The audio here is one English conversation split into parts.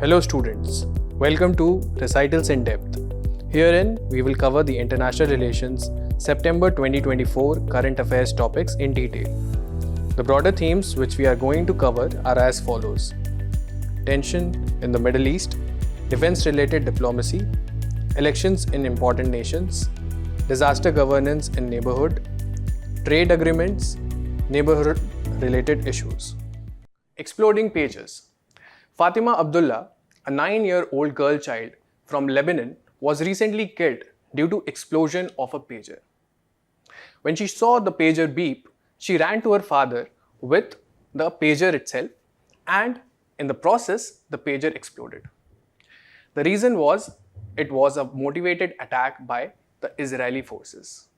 Hello students, welcome to Recitals in Depth. Herein, we will cover the international relations September 2024 current affairs topics in detail. The broader themes which we are going to cover are as follows: tension in the Middle East, defense-related diplomacy, elections in important nations, disaster governance in neighborhood, trade agreements, neighborhood-related issues. Exploding pages. Fatima Abdullah, a 9-year-old girl child from Lebanon, was recently killed due to explosion of a pager. When she saw the pager beep, she ran to her father with the pager itself, and in the process, the pager exploded. The reason was it was a motivated attack by the Israeli forces.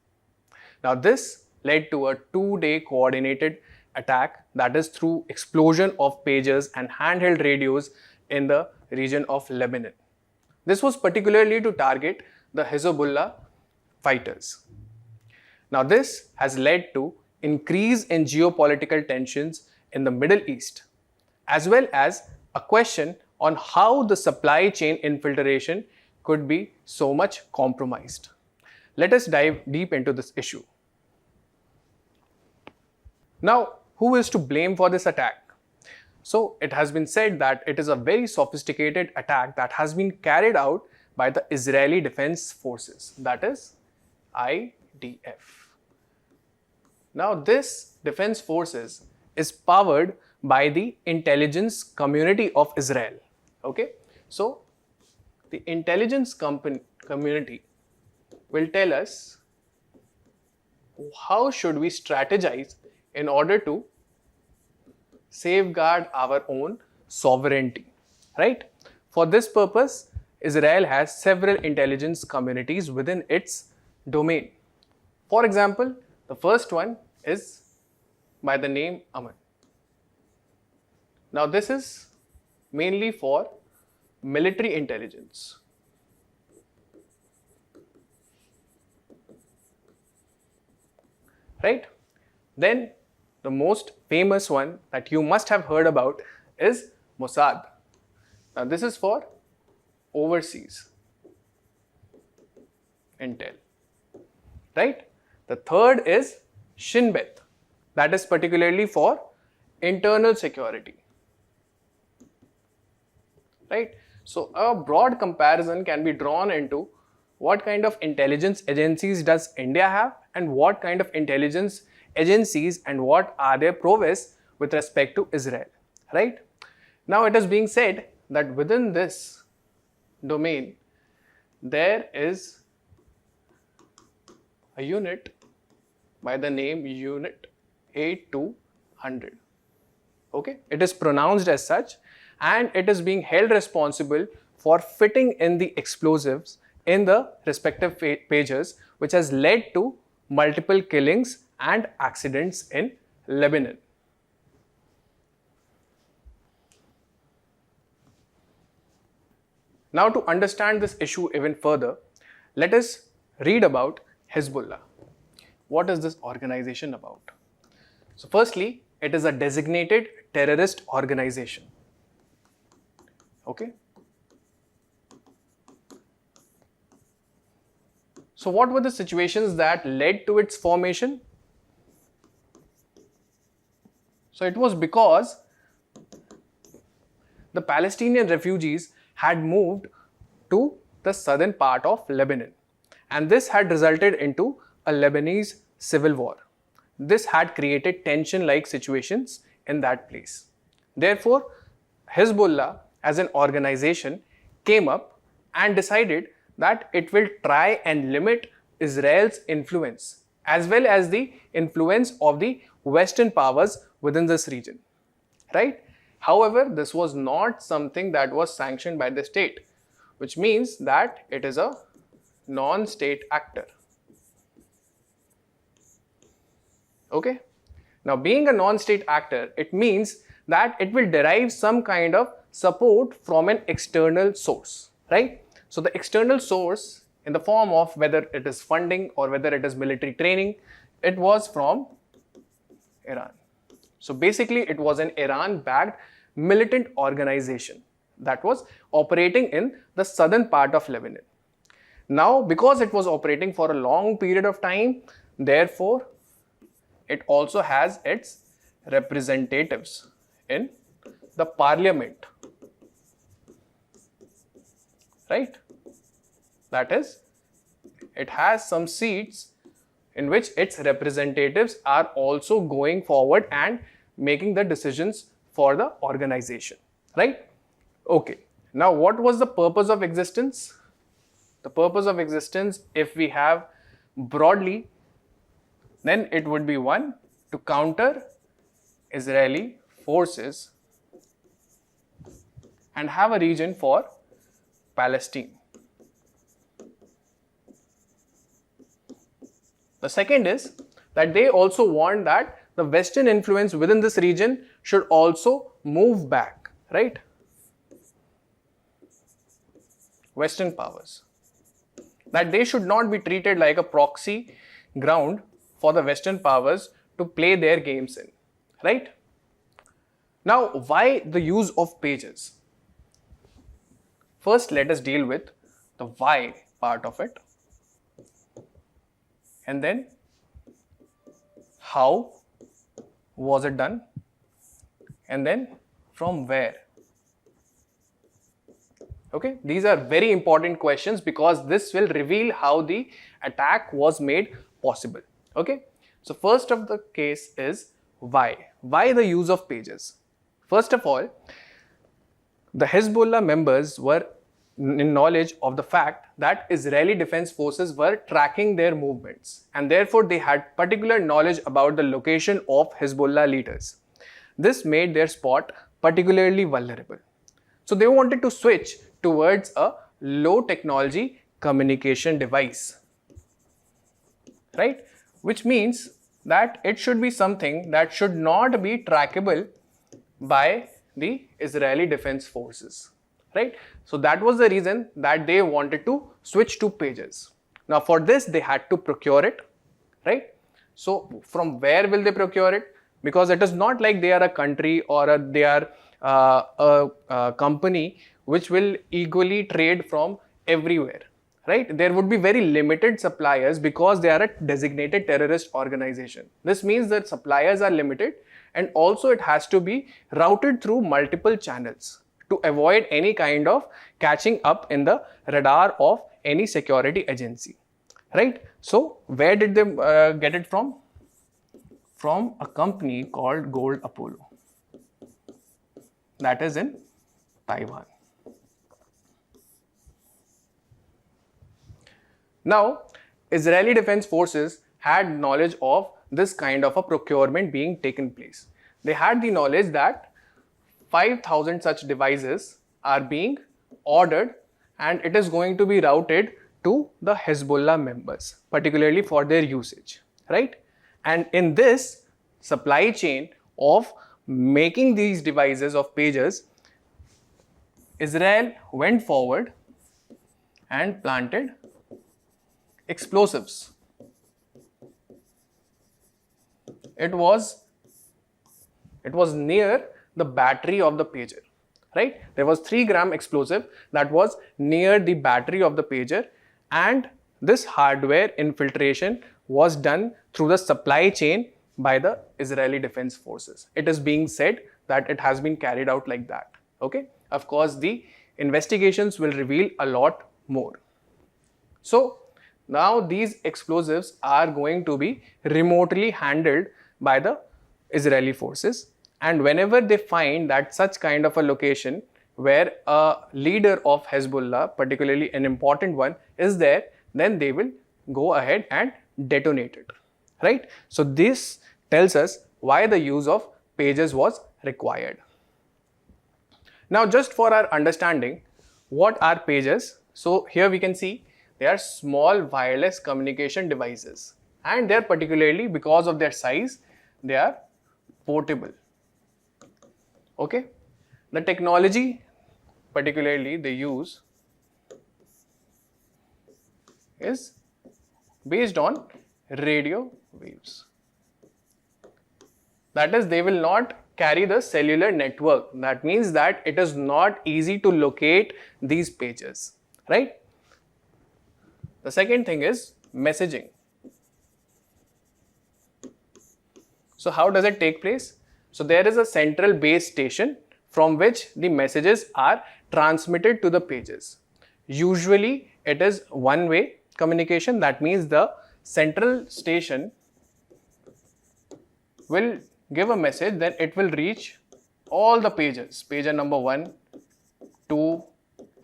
Now this led to a 2-day coordinated attack, that is through explosion of pagers and handheld radios in the region of Lebanon. This was particularly to target the Hezbollah fighters. Now this has led to increase in geopolitical tensions in the Middle East, as well as a question on how the supply chain infiltration could be so much compromised. Let us dive deep into this issue. Now, who is to blame for this attack? So, it has been said that it is a very sophisticated attack that has been carried out by the Israeli Defense Forces, that is IDF. Now, this defense forces is powered by the intelligence community of Israel. Okay, so the intelligence community will tell us how should we strategize in order to safeguard our own sovereignty, right? For this purpose, Israel has several intelligence communities within its domain. For example, the first one is by the name Aman. Now this is mainly for military intelligence. Right? Then the most famous one that you must have heard about is Mossad. Now this is for overseas intel. Right? The third is Shin Bet. That is particularly for internal security. Right? So a broad comparison can be drawn into what kind of intelligence agencies does India have and what kind of intelligence agencies and what are their prowess with respect to Israel, right? Now it is being said that within this domain there is a unit by the name Unit 8200. Okay, it is pronounced as such, and it is being held responsible for fitting in the explosives in the respective pagers, which has led to multiple killings and accidents in Lebanon. Now to understand this issue even further, let us read about Hezbollah. What is this organization about? So firstly, it is a designated terrorist organization. Okay. So what were the situations that led to its formation? So it was because the Palestinian refugees had moved to the southern part of Lebanon, and this had resulted into a Lebanese civil war. This had created tension-like situations in that place. Therefore, Hezbollah as an organization came up and decided that it will try and limit Israel's influence as well as the influence of the Western powers within this region, right? However, this was not something that was sanctioned by the state, which means that it is a non-state actor. Okay? Now, being a non-state actor, it means that it will derive some kind of support from an external source, right? So, the external source in the form of whether it is funding or whether it is military training, it was from Iran. So basically it was an Iran-backed militant organization that was operating in the southern part of Lebanon. Now, because it was operating for a long period of time, therefore, it also has its representatives in the parliament, right? That is, it has some seats in which its representatives are also going forward and making the decisions for the organization, right? Okay, now what was the purpose of existence? The purpose of existence, if we have broadly, then it would be one, to counter Israeli forces and have a region for Palestine. The second is that they also want that the Western influence within this region should also move back, right? Western powers. That they should not be treated like a proxy ground for the Western powers to play their games in, right? Now, why the use of pages? First, let us deal with the why part of it, and then how was it done, and then from where. Okay, these are very important questions because this will reveal how the attack was made possible. Okay, so first of the case is why. Why the use of pages? First of all, the Hezbollah members were in knowledge of the fact that Israeli defense forces were tracking their movements, and therefore they had particular knowledge about the location of Hezbollah leaders. This made their spot particularly vulnerable. So they wanted to switch towards a low technology communication device, right? Which means that it should be something that should not be trackable by the Israeli defense forces, right? So that was the reason that they wanted to switch to pages. Now for this they had to procure it, right? So from where will they procure it? Because it is not like they are a country or they are a company which will equally trade from everywhere, right? There would be very limited suppliers because they are a designated terrorist organization. This means that suppliers are limited, and also it has to be routed through multiple channels to avoid any kind of catching up in the radar of any security agency, right? So where did they get it from? From a company called Gold Apollo, that is in Taiwan. Now, Israeli defense forces had knowledge of this kind of a procurement being taken place. They had the knowledge that 5,000 such devices are being ordered and it is going to be routed to the Hezbollah members, particularly for their usage, right? And in this supply chain of making these devices of pages, Israel went forward and planted explosives. It was near the battery of the pager, right? There was 3-gram explosive that was near the battery of the pager, and this hardware infiltration was done through the supply chain by the Israeli defense forces. It is being said that it has been carried out like that. Okay, of course the investigations will reveal a lot more. So now these explosives are going to be remotely handled by the Israeli forces, and whenever they find that such kind of a location where a leader of Hezbollah, particularly an important one, is there, then they will go ahead and detonate it, right? So this tells us why the use of pages was required. Now just for our understanding, what are pages? So here we can see they are small wireless communication devices, and they are particularly, because of their size, they are portable. Okay, the technology particularly they use is based on radio waves. That is, they will not carry the cellular network. That means that it is not easy to locate these pages, right? The second thing is messaging. So how does it take place? So there is a central base station from which the messages are transmitted to the pages. Usually it is one-way communication. That means the central station will give a message, then it will reach all the pages, page number 1, 2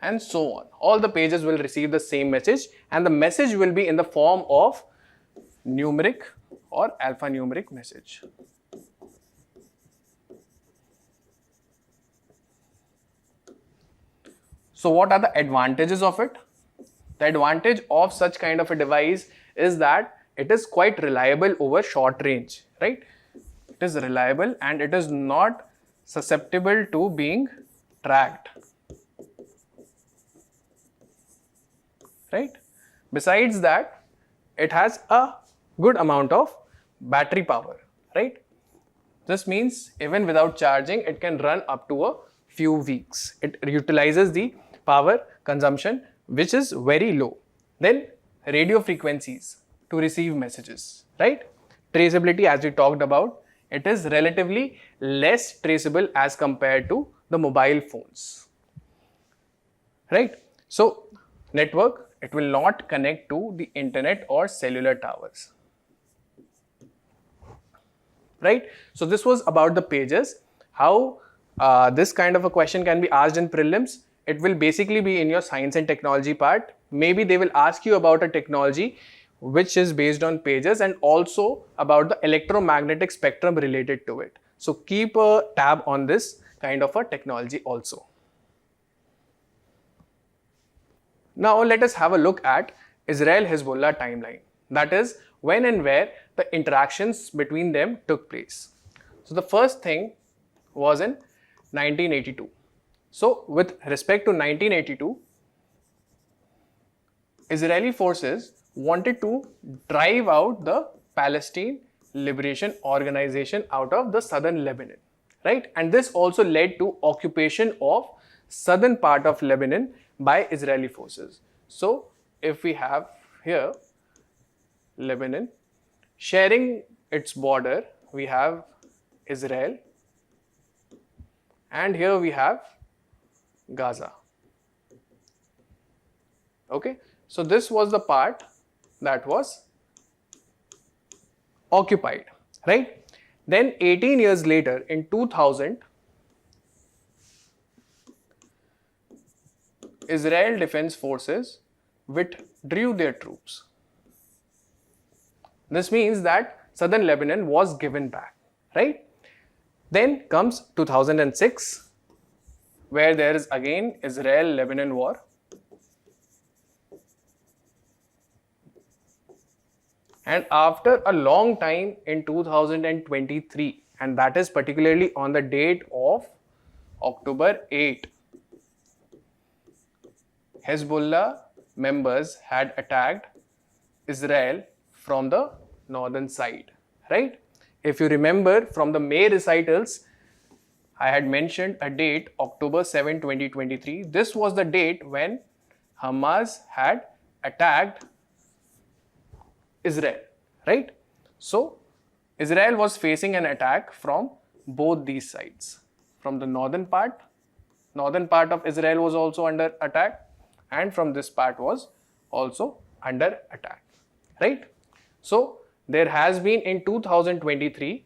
and so on. All the pages will receive the same message, and the message will be in the form of numeric or alphanumeric message. So what are the advantages of it? The advantage of such kind of a device is that it is quite reliable over short range, right? It is reliable and it is not susceptible to being tracked, right? Besides that, it has a good amount of battery power, right? This means even without charging, it can run up to a few weeks. It utilizes the power consumption which is very low. Then radio frequencies to receive messages, right? Traceability, as we talked about, it is relatively less traceable as compared to the mobile phones, right? So network, it will not connect to the internet or cellular towers, right? So this was about the pages. How this kind of a question can be asked in prelims. It will basically be in your science and technology part. Maybe they will ask you about a technology which is based on pages and also about the electromagnetic spectrum related to it. So keep a tab on this kind of a technology also. Now let us have a look at Israel-Hezbollah timeline. That is when and where the interactions between them took place. So the first thing was in 1982. So with respect to 1982, Israeli forces wanted to drive out the Palestine Liberation Organization out of the southern Lebanon, right? And this also led to occupation of southern part of Lebanon by Israeli forces. So if we have here Lebanon sharing its border, we have Israel, and here we have Gaza. Okay, so this was the part that was occupied, right? Then 18 years later, in 2000, Israel Defense Forces withdrew their troops. This means that southern Lebanon was given back, right? Then comes 2006, where there is again Israel-Lebanon war. And after a long time in 2023, and that is particularly on the date of October 8, Hezbollah members had attacked Israel from the northern side, right? If you remember from the May recitals, I had mentioned a date, October 7, 2023. This was the date when Hamas had attacked Israel, right? So Israel was facing an attack from both these sides. From the northern part of Israel was also under attack, and from this part was also under attack, right? So there has been in 2023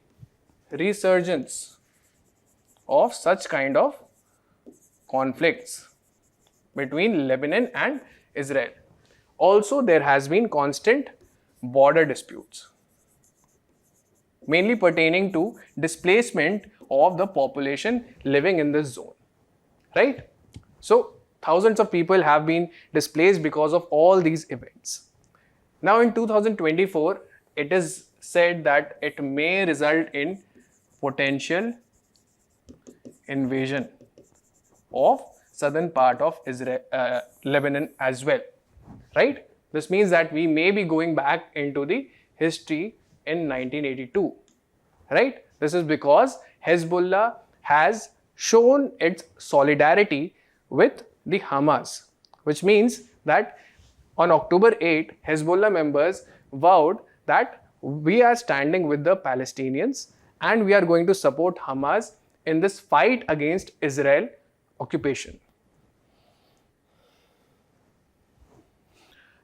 resurgence of such kind of conflicts between Lebanon and Israel. Also, there has been constant border disputes, mainly pertaining to displacement of the population living in this zone, right? So thousands of people have been displaced because of all these events. Now in 2024, it is said that it may result in potential invasion of southern part of Israel, Lebanon as well, right? This means that we may be going back into the history in 1982, right? This is because Hezbollah has shown its solidarity with the Hamas, which means that on October 8, Hezbollah members vowed that we are standing with the Palestinians and we are going to support Hamas in this fight against Israel occupation.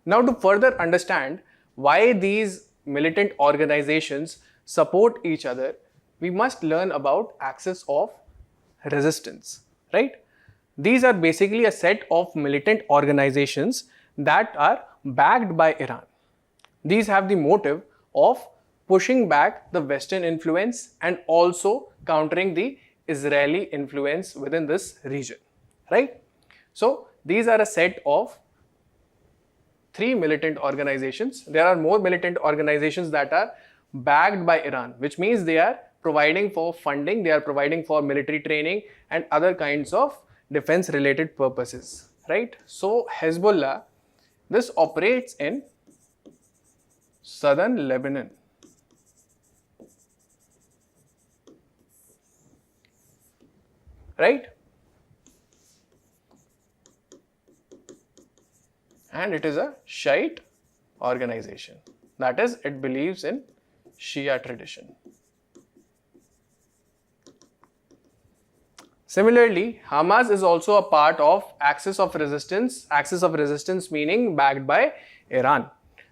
Now, to further understand why these militant organizations support each other, we must learn about axis of resistance, right? These are basically a set of militant organizations that are backed by Iran. These have the motive of pushing back the Western influence and also countering the Israeli influence within this region, right? So these are a set of 3 militant organizations. There are more militant organizations that are backed by Iran, which means they are providing for funding, they are providing for military training and other kinds of defense related purposes, right? So Hezbollah, this operates in southern Lebanon, right? And it is a Shiite organization. That is, it believes in Shia tradition. Similarly, Hamas is also a part of axis of resistance meaning backed by Iran,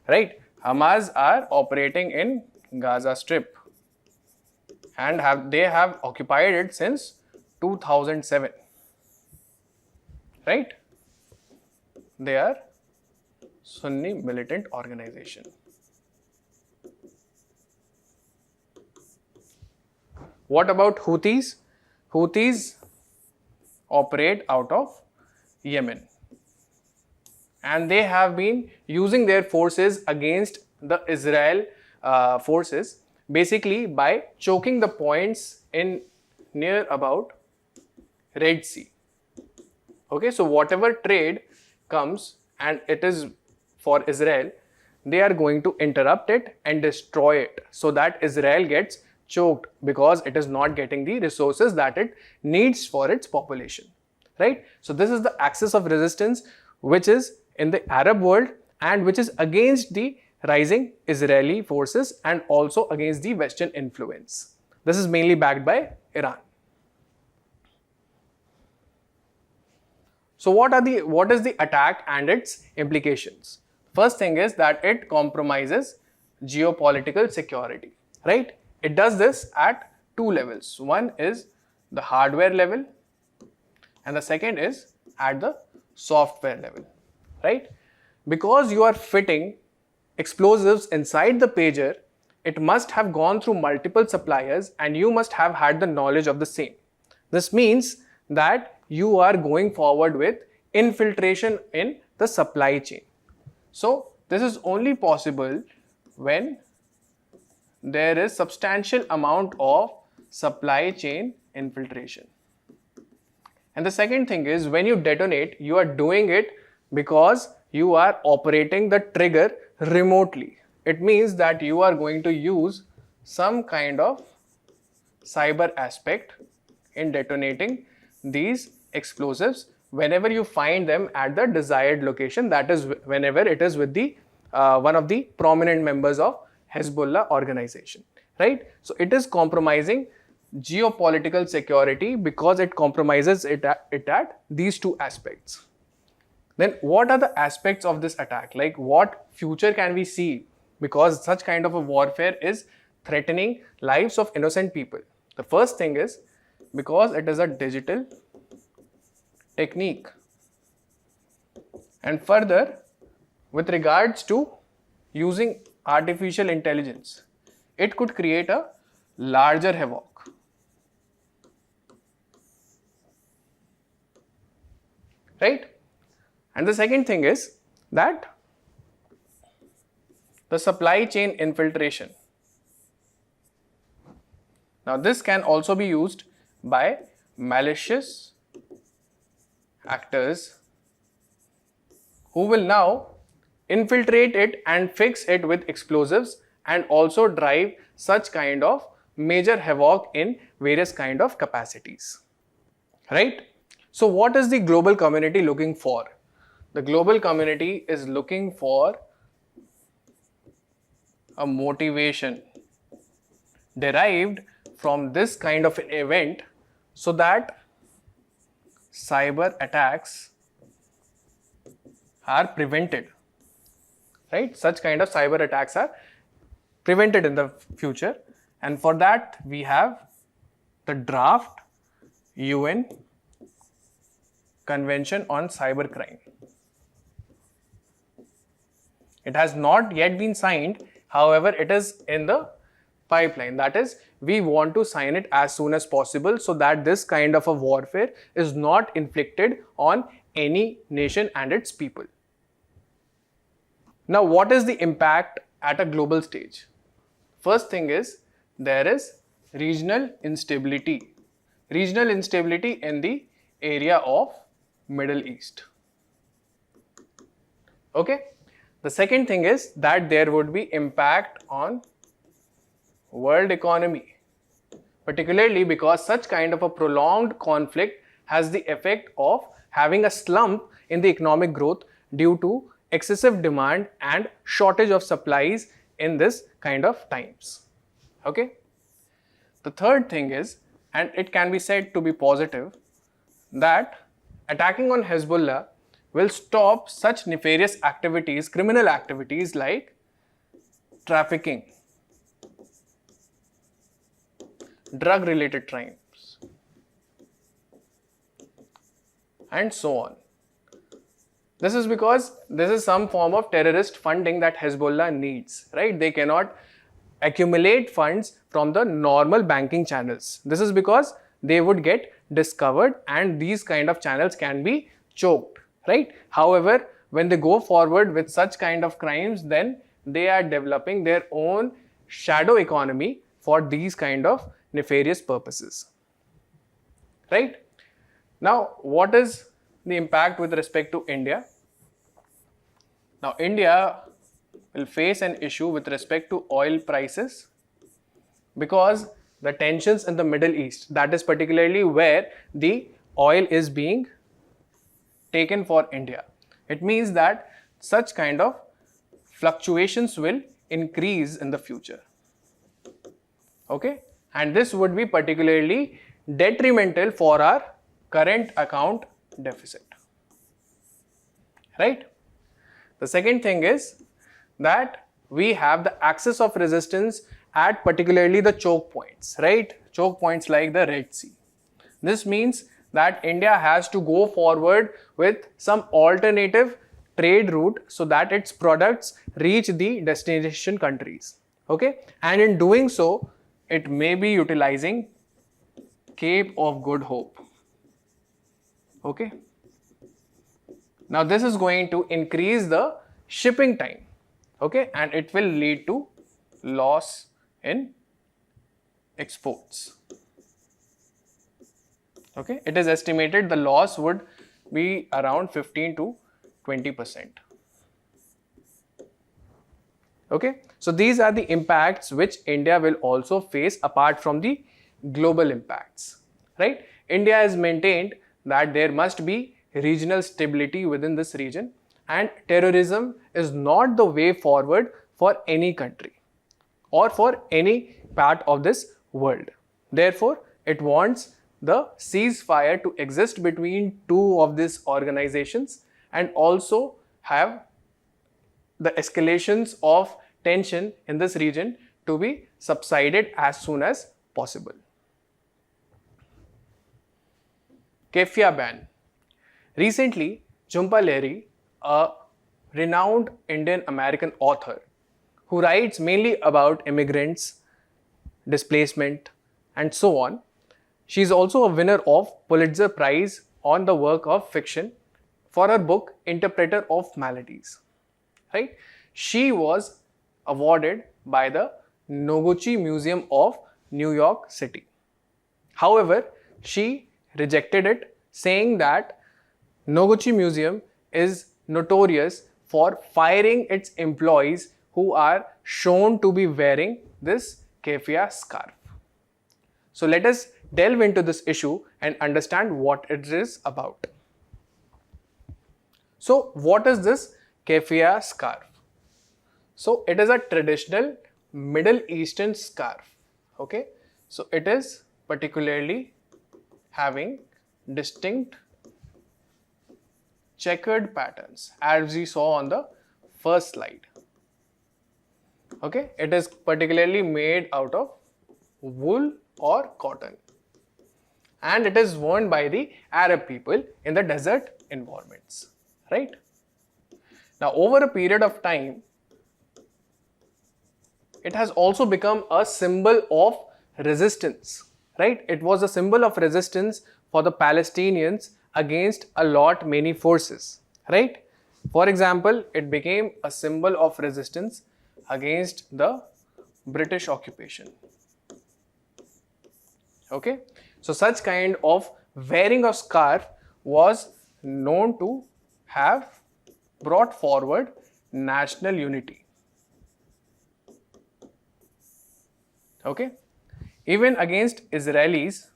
right? Hamas are operating in Gaza Strip and they have occupied it since 2007, right? They are Sunni militant organization. What about Houthis? Houthis operate out of Yemen and they have been using their forces against the Israel forces basically by choking the points in near about Red Sea. Okay, so whatever trade comes and it is for Israel, they are going to interrupt it and destroy it so that Israel gets choked because it is not getting the resources that it needs for its population, right? So this is the axis of resistance which is in the Arab world and which is against the rising Israeli forces and also against the Western influence. This is mainly backed by Iran. So what is the attack and its implications? First thing is that it compromises geopolitical security, right? It does this at 2 levels. One is the hardware level and the second is at the software level, right? Because you are fitting explosives inside the pager, it must have gone through multiple suppliers and you must have had the knowledge of the same. This means that you are going forward with infiltration in the supply chain. So this is only possible when there is substantial amount of supply chain infiltration. And the second thing is when you detonate, you are doing it because you are operating the trigger remotely. It means that you are going to use some kind of cyber aspect in detonating these explosives whenever you find them at the desired location, that is whenever it is with the one of the prominent members of Hezbollah organization, right? So it is compromising geopolitical security because it compromises it at these 2 aspects. Then what are the aspects of this attack? Like what future can we see? Because such kind of a warfare is threatening lives of innocent people. The first thing is because it is a digital technique. And further, with regards to using artificial intelligence, it could create a larger havoc. Right? And the second thing is that the supply chain infiltration. Now this can also be used by malicious actors who will now infiltrate it and fix it with explosives and also drive such kind of major havoc in various kind of capacities, right? So what is the global community looking for? The global community is looking for a motivation derived from this kind of an event so that cyber attacks are prevented, right? Such kind of cyber attacks are prevented in the future, and for that we have the draft UN Convention on Cybercrime. It has not yet been signed, however, it is in the pipeline. That is, we want to sign it as soon as possible so that this kind of a warfare is not inflicted on any nation and its people. Now, what is the impact at a global stage? First thing is, there is regional instability. Regional instability in the area of Middle East. Okay. The second thing is that there would be impact on world economy, particularly because such kind of a prolonged conflict has the effect of having a slump in the economic growth due to excessive demand and shortage of supplies in this kind of times. Okay. The third thing is, and it can be said to be positive, that attacking on Hezbollah will stop such nefarious activities, criminal activities like trafficking, drug related crimes, and so on. This is because this is some form of terrorist funding that Hezbollah needs, right? They cannot accumulate funds from the normal banking channels. This is because they would get discovered and these kind of channels can be choked, right? However, when they go forward with such kind of crimes, then they are developing their own shadow economy for these kind of nefarious purposes, right? Now, what is the impact with respect to India? Now, India will face an issue with respect to oil prices because the tensions in the Middle East, that is particularly where the oil is being taken for India. It means that such kind of fluctuations will increase in the future. Okay, and this would be particularly detrimental for our current account deficit, right? The second thing is that we have the axis of resistance at particularly the choke points, right? Choke points like the Red Sea. This means that India has to go forward with some alternative trade route so that its products reach the destination countries. Okay, and in doing so, it may be utilizing Cape of Good Hope. Okay. Now this is going to increase the shipping time. Okay, and it will lead to loss in exports. Okay, it is estimated the loss would be around 15 to 20%. Okay, so these are the impacts which India will also face apart from the global impacts, right? India has maintained that there must be regional stability within this region, and terrorism is not the way forward for any country or for any part of this world. Therefore, it wants the ceasefire to exist between two of these organizations and also have the escalations of tension in this region to be subsided as soon as possible. Keffiyeh ban. Recently, Jhumpa Lahiri, a renowned Indian American author who writes mainly about immigrants, displacement, and so on. She is also a winner of Pulitzer Prize on the work of fiction for her book Interpreter of Maladies. Right? She was awarded by the Noguchi Museum of New York City. However, she rejected it, saying that Noguchi Museum is notorious for firing its employees who are shown to be wearing this Keffiyeh scarf. So let us delve into this issue and understand what it is about. So what is this Keffiyeh scarf? So it is a traditional Middle Eastern scarf. Okay, so it is particularly having distinct checkered patterns as we saw on the first slide. Okay, it is particularly made out of wool or cotton, and it is worn by the Arab people in the desert environments, right? Now over a period of time, it has also become a symbol of resistance, right? It was a symbol of resistance for the Palestinians against many forces, right? For example, it became a symbol of resistance against the British occupation. Okay, so such kind of wearing of scarf was known to have brought forward national unity. Okay, even against Israelis,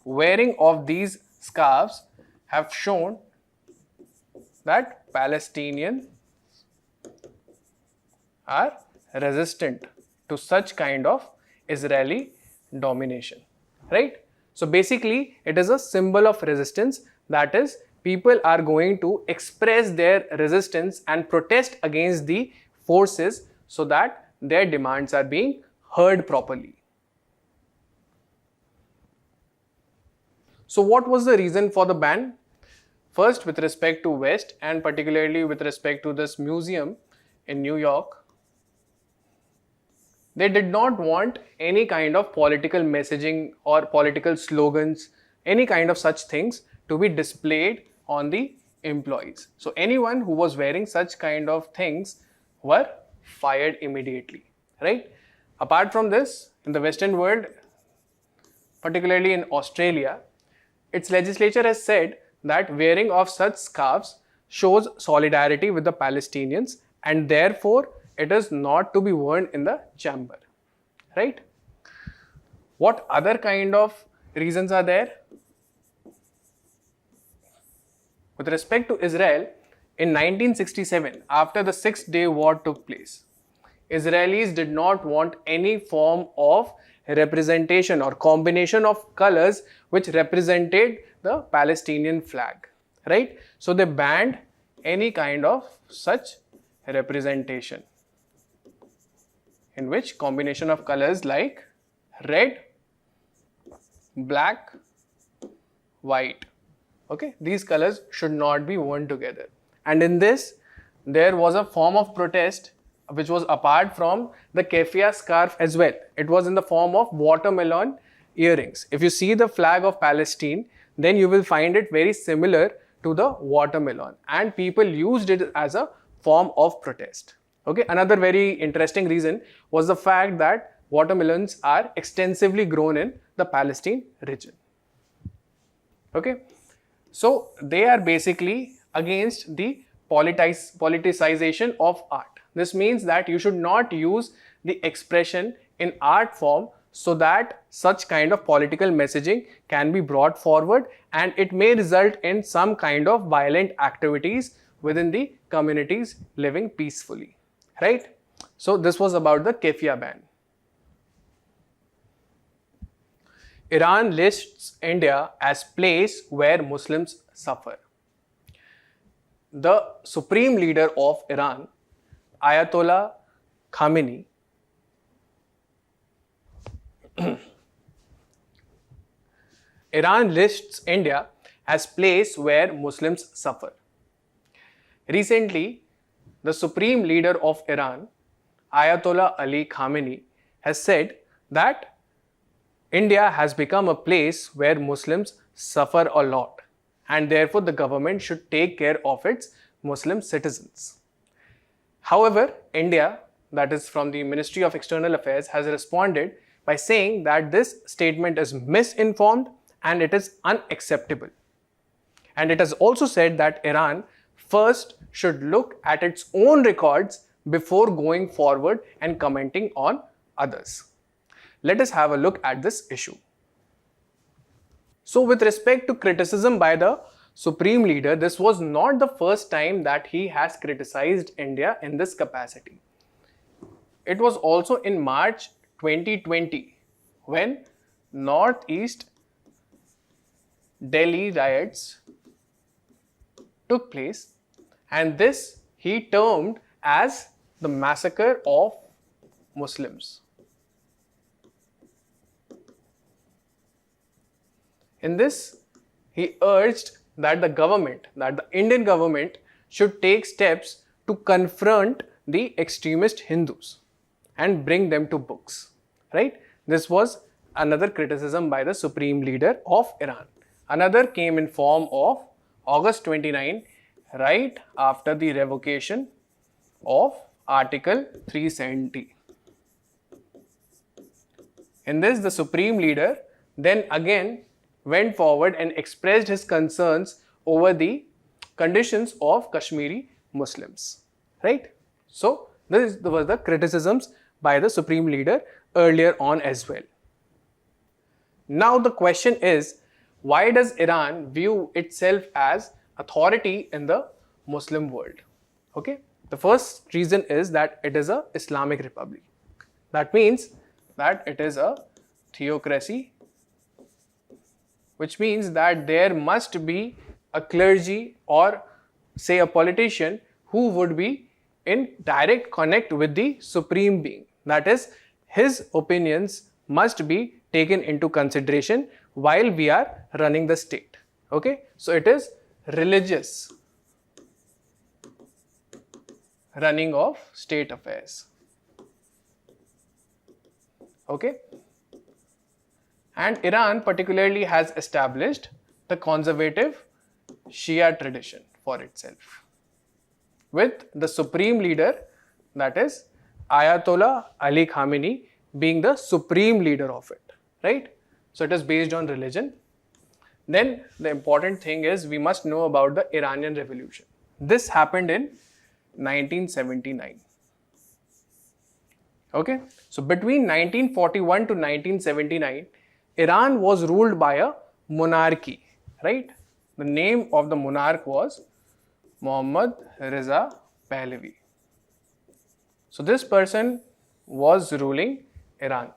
wearing of these scarves have shown that Palestinians are resistant to such kind of Israeli domination, right? So basically it is a symbol of resistance, that is, people are going to express their resistance and protest against the forces so that their demands are being heard properly. So what was the reason for the ban? First, with respect to West, and particularly with respect to this museum in New York, they did not want any kind of political messaging or political slogans, any kind of such things to be displayed on the employees. So anyone who was wearing such kind of things were fired immediately, right? Apart from this, in the Western world, particularly in Australia, its legislature has said that wearing of such scarves shows solidarity with the Palestinians, and therefore it is not to be worn in the chamber, right? What other kind of reasons are there? With respect to Israel, in 1967, after the Six-Day War took place, Israelis did not want any form of representation or combination of colors which represented the Palestinian flag, right? So they banned any kind of such representation in which combination of colors like red, black, white, okay, these colors should not be worn together. And in this, there was a form of protest which was apart from the Keffiyeh scarf as well. It was in the form of watermelon earrings. If you see the flag of Palestine, then you will find it very similar to the watermelon, and people used it as a form of protest. Okay, another very interesting reason was the fact that watermelons are extensively grown in the Palestine region. Okay, so they are basically against the politicization of art. This means that you should not use the expression in art form so that such kind of political messaging can be brought forward, and it may result in some kind of violent activities within the communities living peacefully, right? So this was about the Keffiyeh ban. Iran lists India as place where Muslims suffer. The supreme leader of Iran, Ayatollah Khamenei, Iran lists India as place where Muslims suffer. Recently, the supreme leader of Iran, Ayatollah Ali Khamenei, has said that India has become a place where Muslims suffer a lot, and therefore the government should take care of its Muslim citizens. However, India, that is from the Ministry of External Affairs, has responded by saying that this statement is misinformed and it is unacceptable. And it has also said that Iran first should look at its own records before going forward and commenting on others. let us have a look at this issue. So with respect to criticism by the Supreme Leader, this was not the first time that he has criticized India in this capacity. It was also in March 2020 when Northeast Delhi riots took place, and this he termed as the massacre of Muslims. In this, he urged that the Indian government should take steps to confront the extremist Hindus and bring them to books, right? This was another criticism by the Supreme Leader of Iran. Another came in form of August 29, right after the revocation of Article 370. In this, the Supreme Leader then again went forward and expressed his concerns over the conditions of Kashmiri Muslims, right? So, this was the criticisms by the Supreme Leader earlier on as well. Now the question is, why does Iran view itself as authority in the Muslim world? Okay, the first reason is that it is an Islamic republic. That means that it is a theocracy, which means that there must be a clergy or say a politician who would be in direct connect with the Supreme Being. That is, his opinions must be taken into consideration while we are running the state. Okay, so it is religious running of state affairs. Okay, and Iran particularly has established the conservative Shia tradition for itself, with the Supreme Leader, that is Ayatollah Ali Khamenei, being the Supreme Leader of it, right? So it is based on religion. Then the important thing is we must know about the Iranian Revolution. This happened in 1979. Okay, so between 1941 to 1979, Iran was ruled by a monarchy, right? The name of the monarch was Muhammad Reza Pahlavi. So this person was ruling Iran,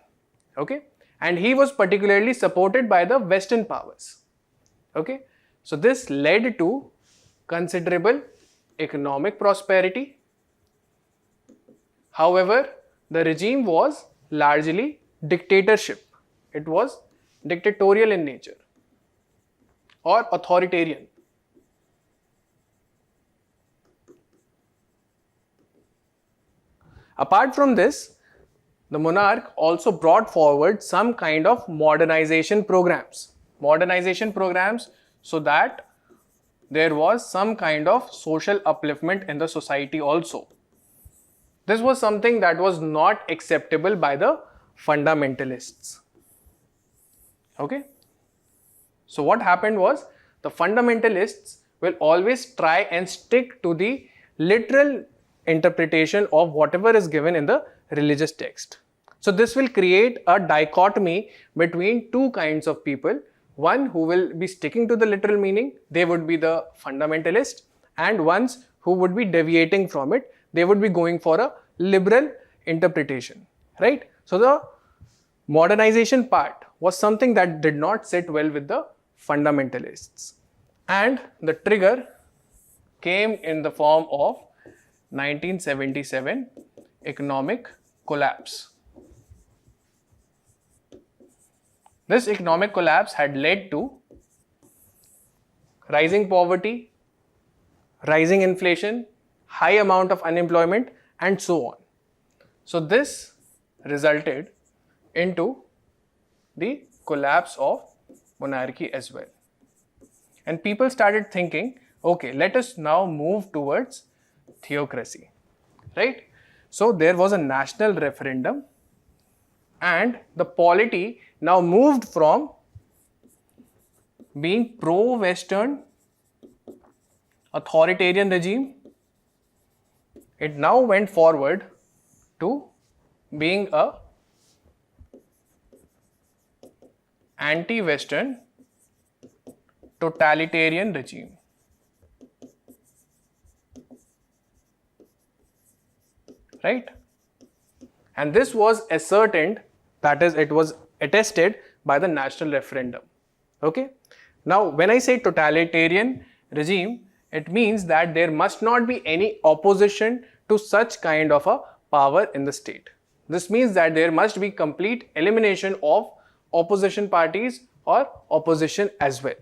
okay, and he was particularly supported by the Western powers. Okay, so this led to considerable economic prosperity. However, the regime was largely dictatorship. It was dictatorial in nature or authoritarian. Apart from this, the monarch also brought forward some kind of modernization programs. Modernization programs so that there was some kind of social upliftment in the society also. This was something that was not acceptable by the fundamentalists. Okay. So what happened was, the fundamentalists will always try and stick to the literal interpretation of whatever is given in the religious text. So this will create a dichotomy between two kinds of people. One who will be sticking to the literal meaning, they would be the fundamentalist, and ones who would be deviating from it, they would be going for a liberal interpretation, right? So the modernization part was something that did not sit well with the fundamentalists, and the trigger came in the form of 1977 economic collapse. This economic collapse had led to rising poverty, rising inflation, high amount of unemployment, and so on. So this resulted into the collapse of monarchy as well. And people started thinking, okay, let us now move towards theocracy, right? So there was a national referendum, and the polity now moved from being pro-Western authoritarian regime, it now went forward to being a anti-Western totalitarian regime. Right? And this was ascertained, that is, it was attested by the national referendum. Okay? Now, when I say totalitarian regime, it means that there must not be any opposition to such kind of a power in the state. This means that there must be complete elimination of opposition parties or opposition as well.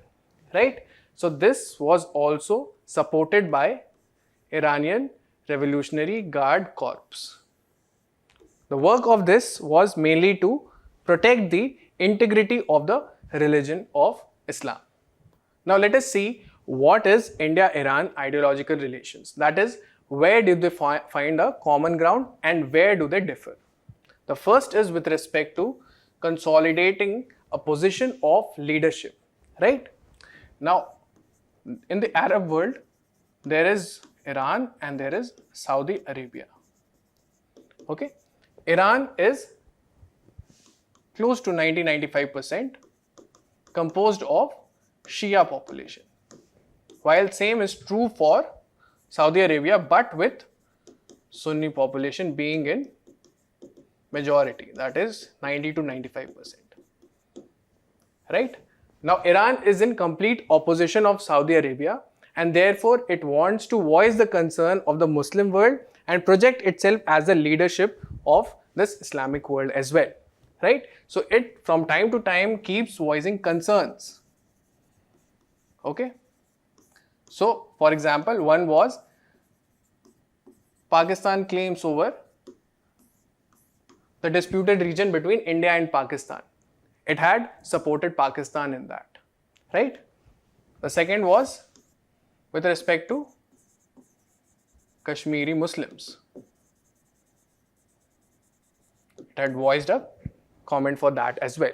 Right? So, this was also supported by Iranian Revolutionary Guard Corps. The work of this was mainly to protect the integrity of the religion of Islam. Now let us see what is India-Iran ideological relations. That is, where do they find a common ground and where do they differ? The first is with respect to consolidating a position of leadership, right? Now, in the Arab world, there is Iran and there is Saudi Arabia. Okay? Iran is close to 90-95% composed of Shia population, while same is true for Saudi Arabia, but with Sunni population being in majority, that is 90-95%. Right? Now, Iran is in complete opposition of Saudi Arabia, and therefore it wants to voice the concern of the Muslim world and project itself as the leadership of this Islamic world as well. Right? So it from time to time keeps voicing concerns. Okay? So, for example, one was Pakistan claims over the disputed region between India and Pakistan. It had supported Pakistan in that. Right? The second was with respect to Kashmiri Muslims. It had voiced a comment for that as well.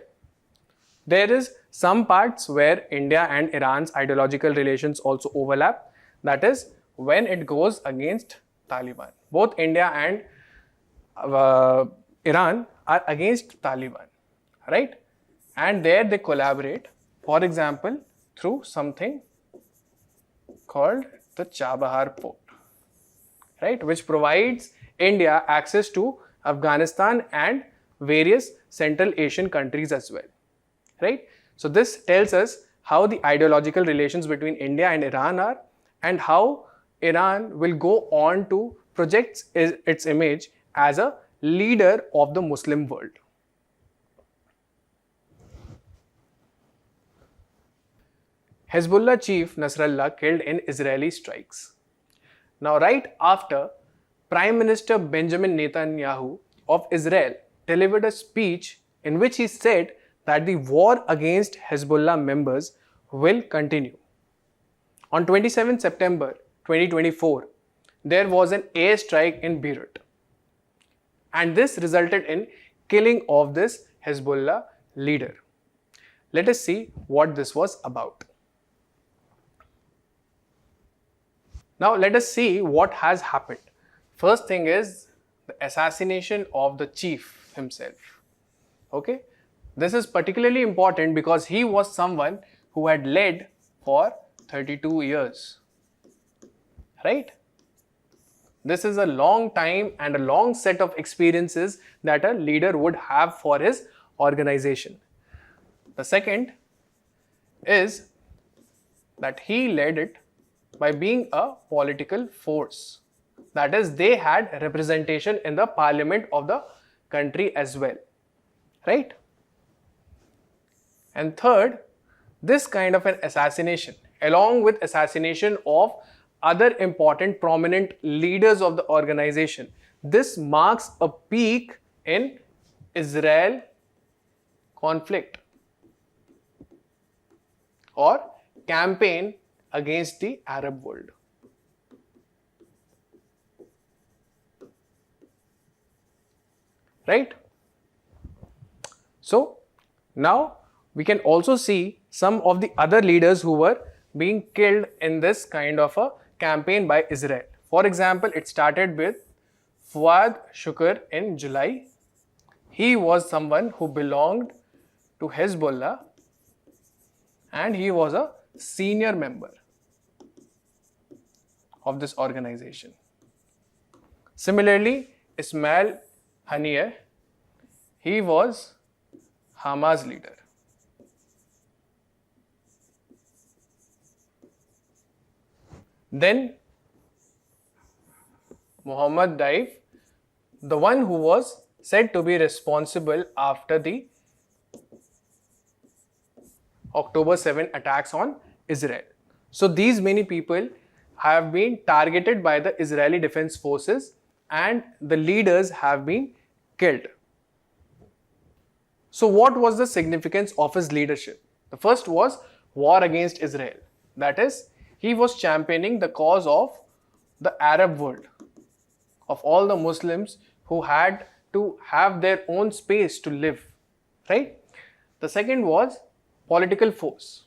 There is some parts where India and Iran's ideological relations also overlap. That is when it goes against Taliban. Both India and Iran are against Taliban, right? And there they collaborate, for example, through something called the Chabahar port, right? Which provides India access to Afghanistan and various Central Asian countries as well, right? So this tells us how the ideological relations between India and Iran are and how Iran will go on to project its image as a leader of the Muslim world. Hezbollah chief Nasrallah killed in Israeli strikes. Now, right after Prime Minister Benjamin Netanyahu of Israel delivered a speech in which he said that the war against Hezbollah members will continue. On 27 September 2024, there was an airstrike in Beirut, and this resulted in killing of this Hezbollah leader. Let us see what this was about. Now let us see what has happened. First thing is the assassination of the chief himself. Okay, this is particularly important because he was someone who had led for 32 years, right? This is a long time and a long set of experiences that a leader would have for his organization. The second is that he led it by being a political force. That is, they had representation in the parliament of the country as well, right? And third, this kind of an assassination, along with assassination of other important prominent leaders of the organization, this marks a peak in Israel conflict or campaign against the Arab world. Right? So, now we can also see some of the other leaders who were being killed in this kind of a campaign by Israel. For example, it started with Fuad Shukr in July. He was someone who belonged to Hezbollah and he was a senior member of this organization. Similarly, Ismail Haniyeh, he was Hamas leader. Then Muhammad Daif, the one who was said to be responsible after the October 7 attacks on Israel. So these many people have been targeted by the Israeli Defense Forces and the leaders have been killed. So what was the significance of his leadership? The first was war against Israel. That is, he was championing the cause of the Arab world, of all the Muslims who had to have their own space to live, right? The second was political force.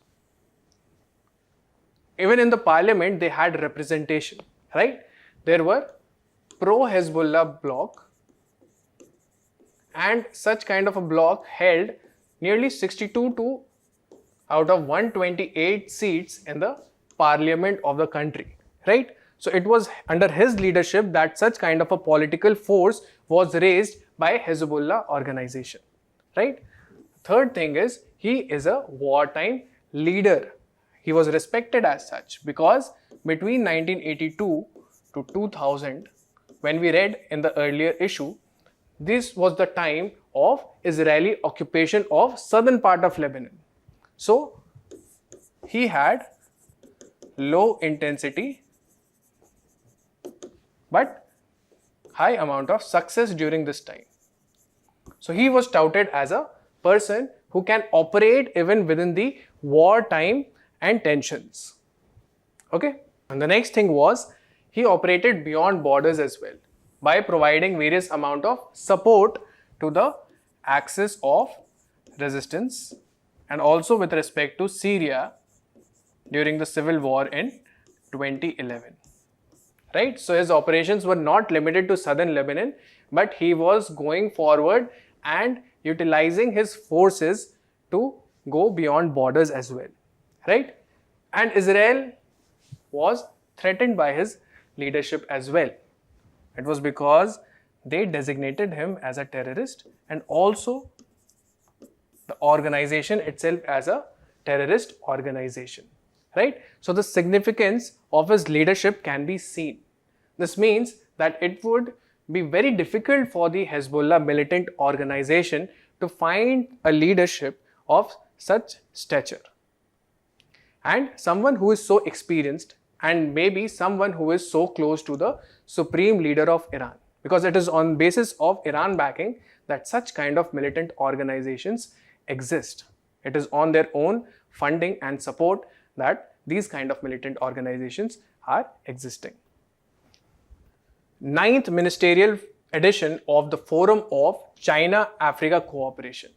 Even in the parliament, they had representation, right? There were pro-Hezbollah bloc, and such kind of a bloc held nearly 62 to out of 128 seats in the parliament of the country, right? So it was under his leadership that such kind of a political force was raised by Hezbollah organization, right? Third thing is, he is a wartime leader. He was respected as such because between 1982 to 2000, when we read in the earlier issue, this was the time of Israeli occupation of southern part of Lebanon. So he had low intensity but high amount of success during this time. So he was touted as a person who can operate even within the wartime and tensions. Okay, and the next thing was he operated beyond borders as well by providing various amount of support to the axis of resistance and also with respect to Syria during the civil war in 2011. Right? So his operations were not limited to southern Lebanon, but he was going forward and utilizing his forces to go beyond borders as well. Right? And Israel was threatened by his leadership as well. It was because they designated him as a terrorist and also the organization itself as a terrorist organization. Right? So the significance of his leadership can be seen. This means that it would be very difficult for the Hezbollah militant organization to find a leadership of such stature. And someone who is so experienced and maybe someone who is so close to the supreme leader of Iran. Because it is on basis of Iran backing that such kind of militant organizations exist. It is on their own funding and support that these kind of militant organizations are existing. 9th ministerial edition of the Forum of China-Africa Cooperation.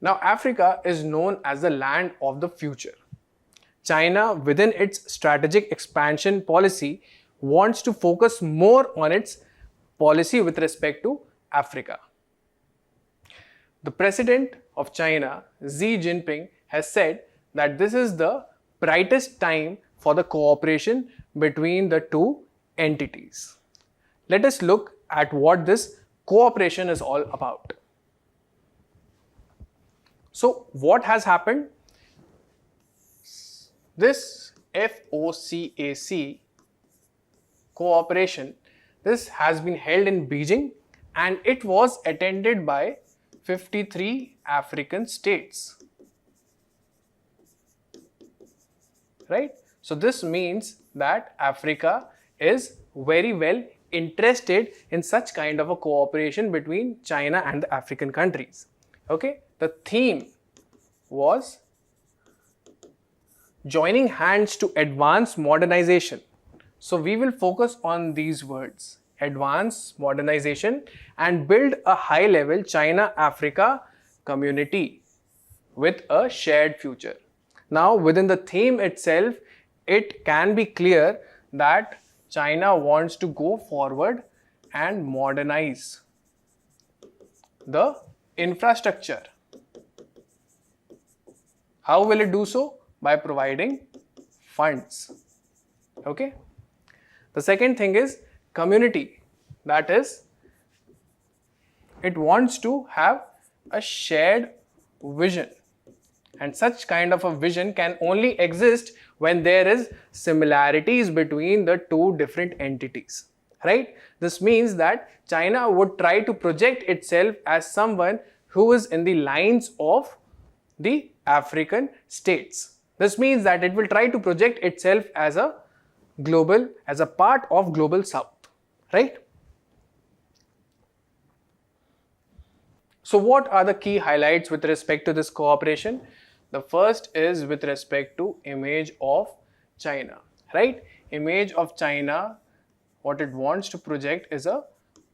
Now, Africa is known as the land of the future. China, within its strategic expansion policy, wants to focus more on its policy with respect to Africa. The President of China, Xi Jinping, has said that this is the brightest time for the cooperation between the two entities. Let us look at what this cooperation is all about. So, what has happened? This FOCAC cooperation, this has been held in Beijing and it was attended by 53 African states. Right? So this means that Africa is very well interested in such kind of a cooperation between China and the African countries. Okay? The theme was joining hands to advance modernization. So we will focus on these words, advance modernization and build a high-level China-Africa community with a shared future. Now, within the theme itself, it can be clear that China wants to go forward and modernize the infrastructure. How will it do so? By providing funds. Okay. The second thing is community. That is, it wants to have a shared vision. And such kind of a vision can only exist when there is similarities between the two different entities, right? This means that China would try to project itself as someone who is in the lines of the African states. This means that it will try to project itself as a part of global south, right? So what are the key highlights with respect to this cooperation? The first is with respect to image of China, right? Image of China, what it wants to project is a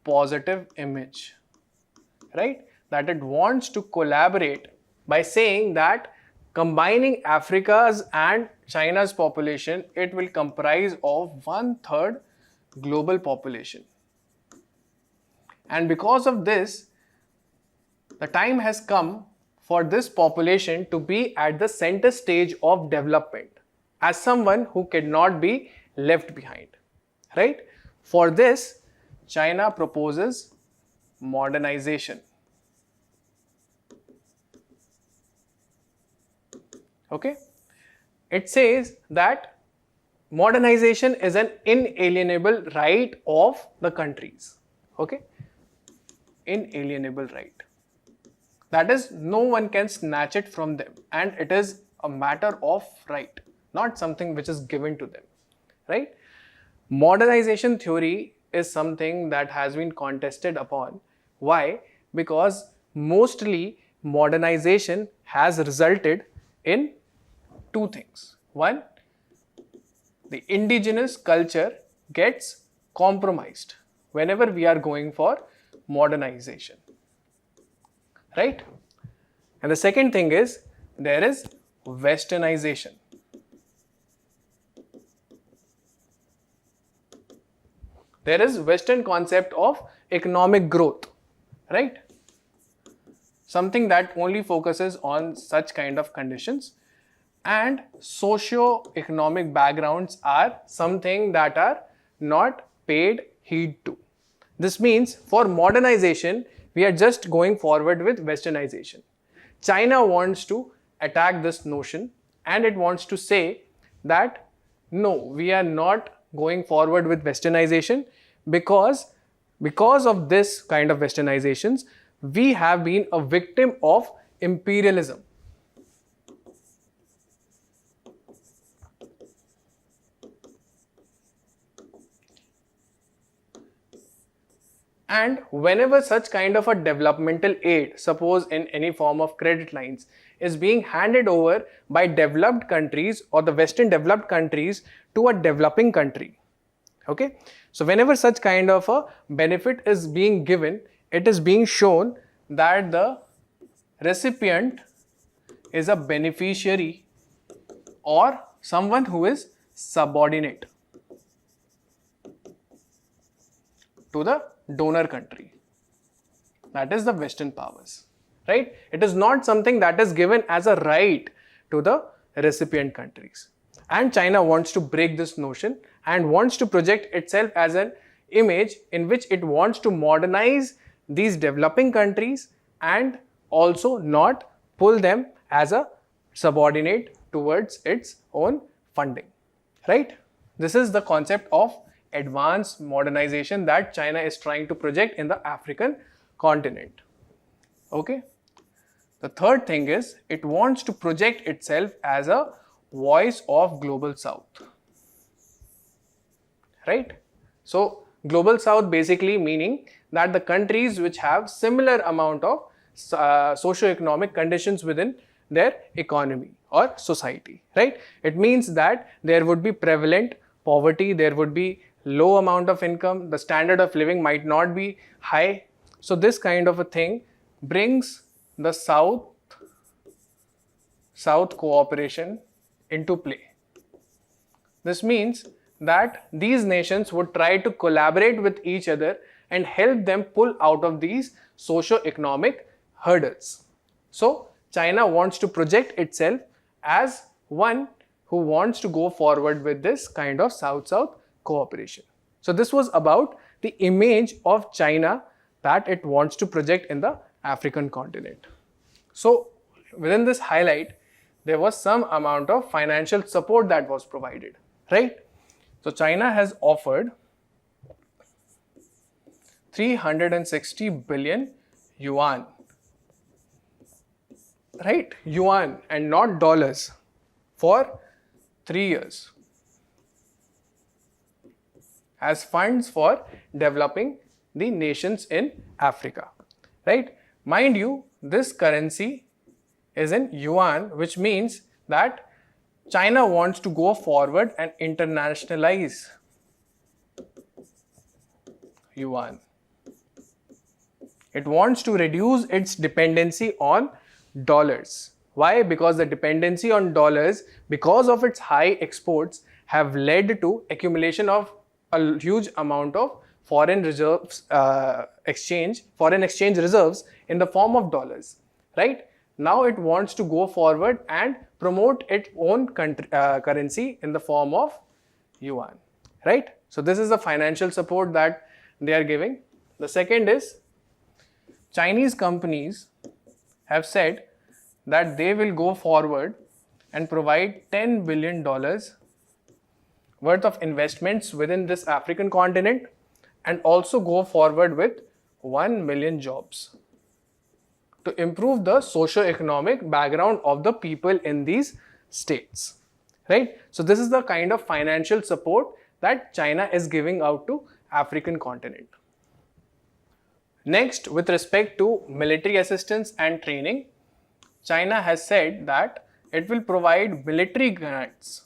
positive image, right? That it wants to collaborate by saying that combining Africa's and China's population, it will comprise of 1/3 global population. And because of this, the time has come for this population to be at the center stage of development as someone who cannot be left behind, right? For this, China proposes modernization. Okay? It says that modernization is an inalienable right of the countries. Okay? Inalienable right. That is, no one can snatch it from them, and it is a matter of right, not something which is given to them, right? Modernization theory is something that has been contested upon. Why? Because mostly modernization has resulted in two things. One, the indigenous culture gets compromised whenever we are going for modernization, right? And the second thing is there is westernization. There is Western concept of economic growth, right? Something that only focuses on such kind of conditions, and socio-economic backgrounds are something that are not paid heed to. This means for modernization, we are just going forward with westernization. China wants to attack this notion, and it wants to say that no, we are not going forward with westernization because of this kind of westernizations, we have been a victim of imperialism. And whenever such kind of a developmental aid, suppose in any form of credit lines, is being handed over by developed countries or the Western developed countries to a developing country, okay? So whenever such kind of a benefit is being given, it is being shown that the recipient is a beneficiary or someone who is subordinate to the donor country, that is the Western powers, right? It is not something that is given as a right to the recipient countries. And China wants to break this notion and wants to project itself as an image in which it wants to modernize these developing countries and also not pull them as a subordinate towards its own funding, right? This is the concept of advanced modernization that China is trying to project in the African continent. Okay. The third thing is it wants to project itself as a voice of global south, right? So global south basically meaning that the countries which have similar amount of socio-economic conditions within their economy or society, right? It means that there would be prevalent poverty, there would be low amount of income, the standard of living might not be high. So this kind of a thing brings the South cooperation into play. This means that these nations would try to collaborate with each other and help them pull out of these socio-economic hurdles. So China wants to project itself as one who wants to go forward with this kind of South-South cooperation. So this was about the image of China that it wants to project in the African continent. So within this highlight, there was some amount of financial support that was provided, right? So China has offered 360 billion yuan, right? Yuan and not dollars, for 3 years as funds for developing the nations in Africa, right? Mind you, this currency is in yuan, which means that China wants to go forward and internationalize yuan. It wants to reduce its dependency on dollars. Why? Because the dependency on dollars, because of its high exports, have led to accumulation of a huge amount of foreign reserves, foreign exchange reserves in the form of dollars, right? Now it wants to go forward and promote its own currency in the form of yuan, right? So this is the financial support that they are giving. The second is, Chinese companies have said that they will go forward and provide $10 billion worth of investments within this African continent, and also go forward with 1 million jobs to improve the socio-economic background of the people in these states, right? So this is the kind of financial support that China is giving out to African continent. Next, with respect to military assistance and training, China has said that it will provide military grants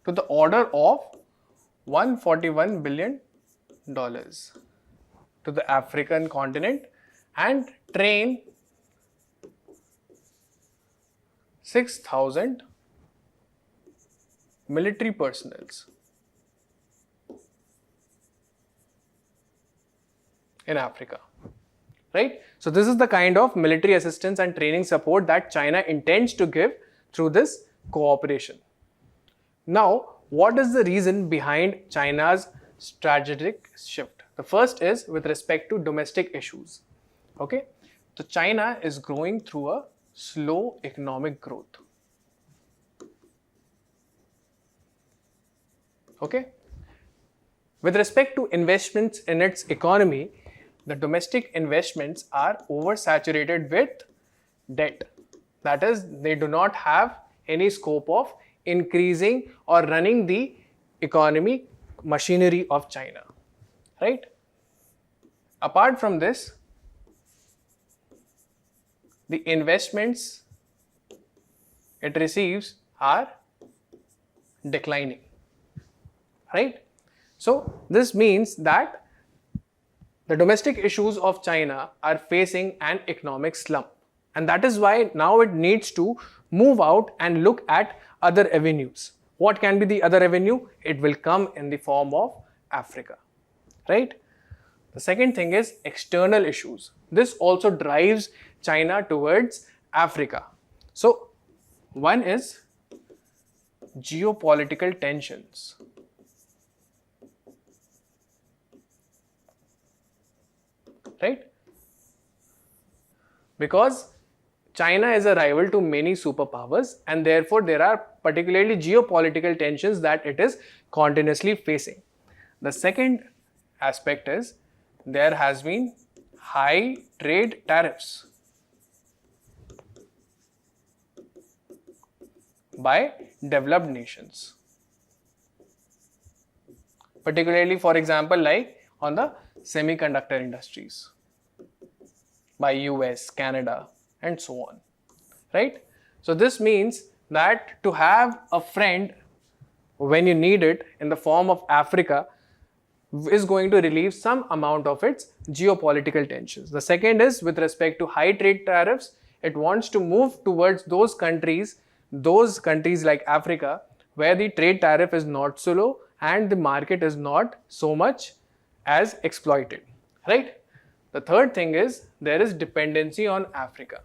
to the order of $141 billion to the African continent and train 6,000 military personnel in Africa, right? So this is the kind of military assistance and training support that China intends to give through this cooperation. Now, what is the reason behind China's strategic shift? The first is with respect to domestic issues. Okay, so China is growing through a slow economic growth. Okay, with respect to investments in its economy, the domestic investments are oversaturated with debt. That is, they do not have any scope of increasing or running the economy machinery of China, right? Apart from this, the investments it receives are declining, right? So this means that the domestic issues of China are facing an economic slump, and that is why now it needs to move out and look at other avenues. What can be the other avenue? It will come in the form of Africa, right? The second thing is external issues. This also drives China towards Africa. So one is geopolitical tensions. Right? Because China is a rival to many superpowers, and therefore there are particularly geopolitical tensions that it is continuously facing. The second aspect is there has been high trade tariffs by developed nations. Particularly, for example, like on the semiconductor industries by US, Canada, and so on, right? So this means that to have a friend when you need it in the form of Africa is going to relieve some amount of its geopolitical tensions. The second is with respect to high trade tariffs, it wants to move towards those countries like Africa, where the trade tariff is not so low and the market is not so much as exploited, right? The third thing is there is dependency on Africa.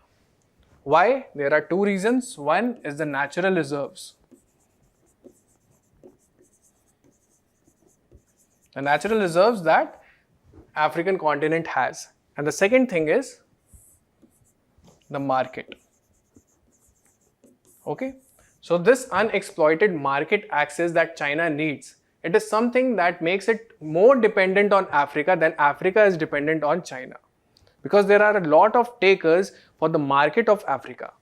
Why? There are two reasons. One is the natural reserves. The natural reserves that African continent has. And the second thing is the market. Okay. So this unexploited market access that China needs, it is something that makes it more dependent on Africa than Africa is dependent on China. Because there are a lot of takers for the market of Africa.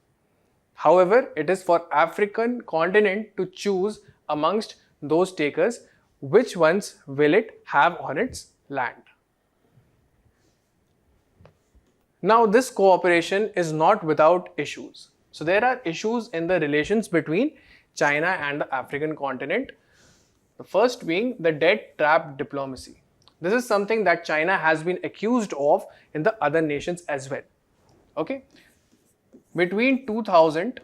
However, it is for African continent to choose amongst those takers which ones will it have on its land. Now this cooperation is not without issues. So there are issues in the relations between China and the African continent. The first being the debt trap diplomacy. This is something that China has been accused of in the other nations as well. Okay. Between 2000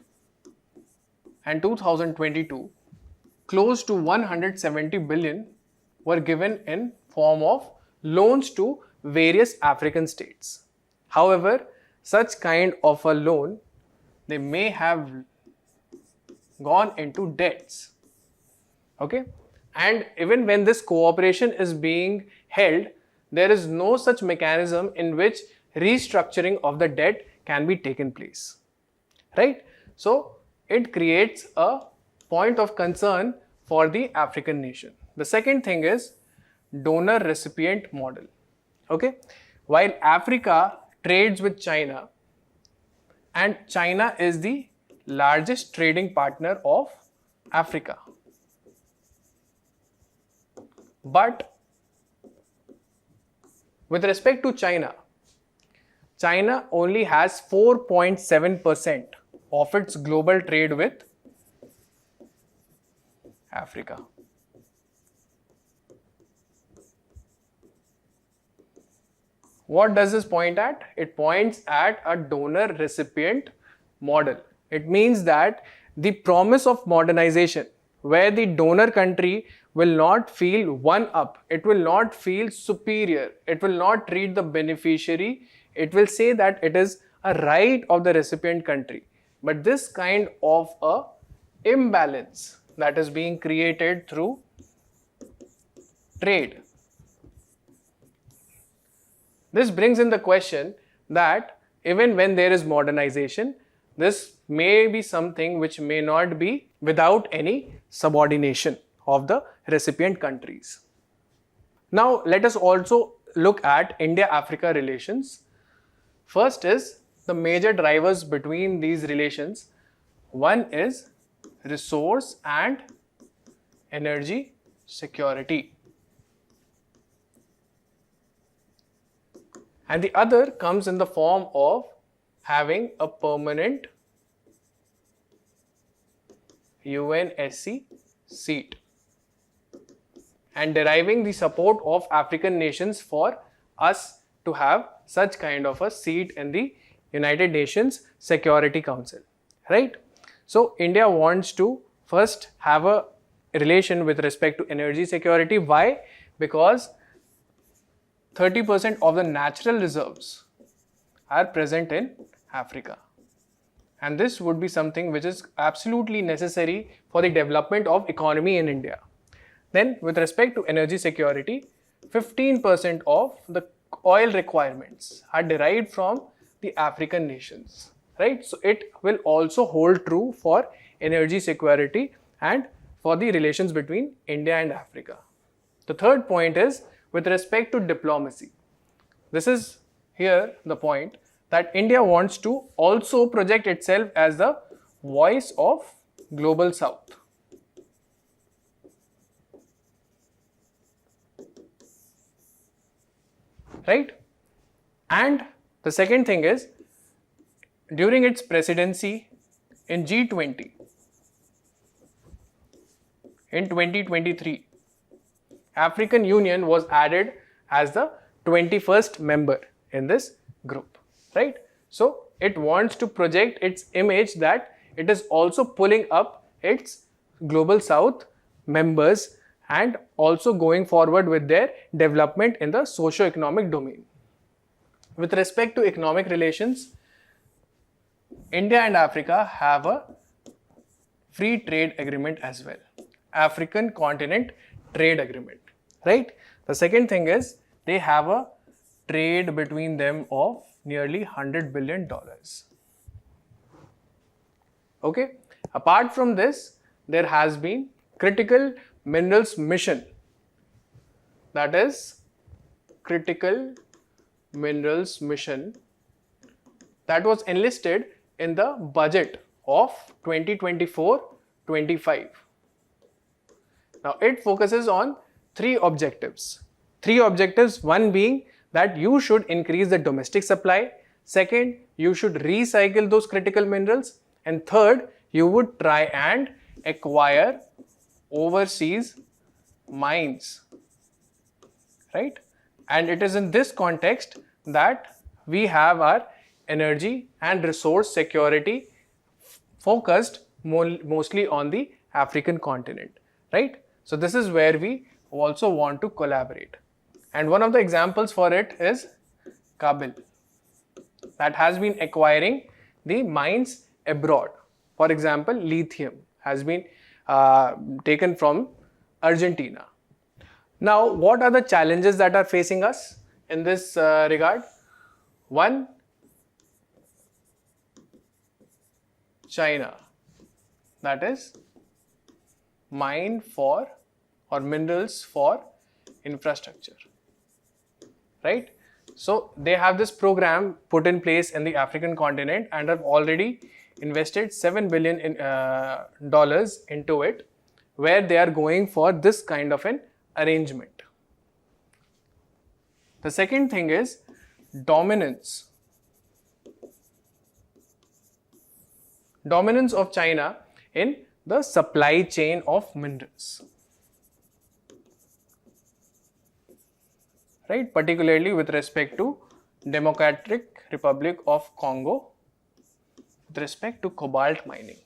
and 2022, close to 170 billion were given in form of loans to various African states. However, such kind of a loan, they may have gone into debts. Okay. And even when this cooperation is being held, there is no such mechanism in which restructuring of the debt can be taken place. Right? So it creates a point of concern for the African nation. The second thing is donor recipient model. Okay? While Africa trades with China, and China is the largest trading partner of Africa. But with respect to China, China only has 4.7% of its global trade with Africa. What does this point at? It points at a donor recipient model. It means that the promise of modernization, where the donor country will not feel one up, it will not feel superior, it will not treat the beneficiary, it will say that it is a right of the recipient country. But this kind of a imbalance that is being created through trade. This brings in the question that even when there is modernization, this may be something which may not be without any subordination of the recipient countries. Now let us also look at India-Africa relations. First is the major drivers between these relations. One is resource and energy security. And the other comes in the form of having a permanent UNSC seat and deriving the support of African nations for us to have such kind of a seat in the United Nations Security Council, right? So India wants to first have a relation with respect to energy security. Why? Because 30% of the natural reserves are present in Africa. And this would be something which is absolutely necessary for the development of economy in India. Then with respect to energy security, 15% of the oil requirements are derived from the African nations, right? So it will also hold true for energy security and for the relations between India and Africa. The third point is with respect to diplomacy. This is here the point that India wants to also project itself as the voice of global south. Right? And the second thing is, during its presidency in G20 in 2023, African Union was added as the 21st member in this group, right? So it wants to project its image that it is also pulling up its global south members and also going forward with their development in the socio-economic domain. With respect to economic relations, India and Africa have a free trade agreement as well. African continent trade agreement, right? The second thing is they have a trade between them of nearly $100 billion. Okay. Apart from this, there has been critical minerals mission. That is critical minerals mission that was enlisted in the budget of 2024-25. Now it focuses on three objectives. One being that you should increase the domestic supply. Second, you should recycle those critical minerals. And third, you would try and acquire overseas mines, right? And it is in this context that we have our energy and resource security focused mostly on the African continent, right? So this is where we also want to collaborate. And one of the examples for it is Kabul, that has been acquiring the mines abroad. For example, lithium has been taken from Argentina. Now, what are the challenges that are facing us in this regard? One, China, that is mine for or minerals for infrastructure, right? So they have this program put in place in the African continent and have already invested $7 billion into it, where they are going for this kind of an arrangement. The second thing is dominance. Dominance of China in the supply chain of minerals, right? Particularly with respect to Democratic Republic of Congo, with respect to cobalt mining,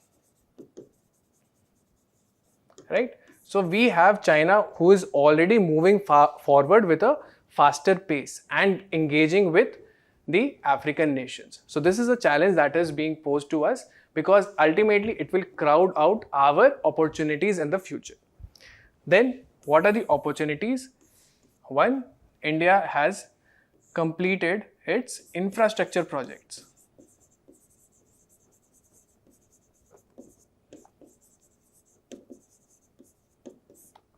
right? So we have China who is already moving forward with a faster pace and engaging with the African nations. So this is a challenge that is being posed to us, because ultimately it will crowd out our opportunities in the future. Then what are the opportunities? One, India has completed its infrastructure projects.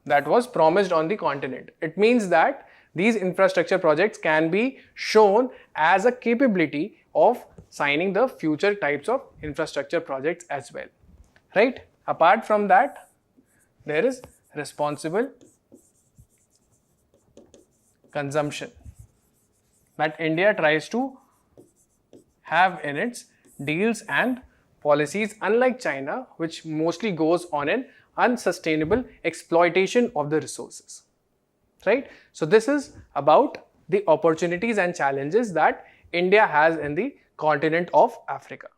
That was promised on the continent. It means that these infrastructure projects can be shown as a capability of signing the future types of infrastructure projects as well, right? Apart from that, there is responsible consumption that India tries to have in its deals and policies, unlike China, which mostly goes on an unsustainable exploitation of the resources, right? So this is about the opportunities and challenges that India has in the continent of Africa.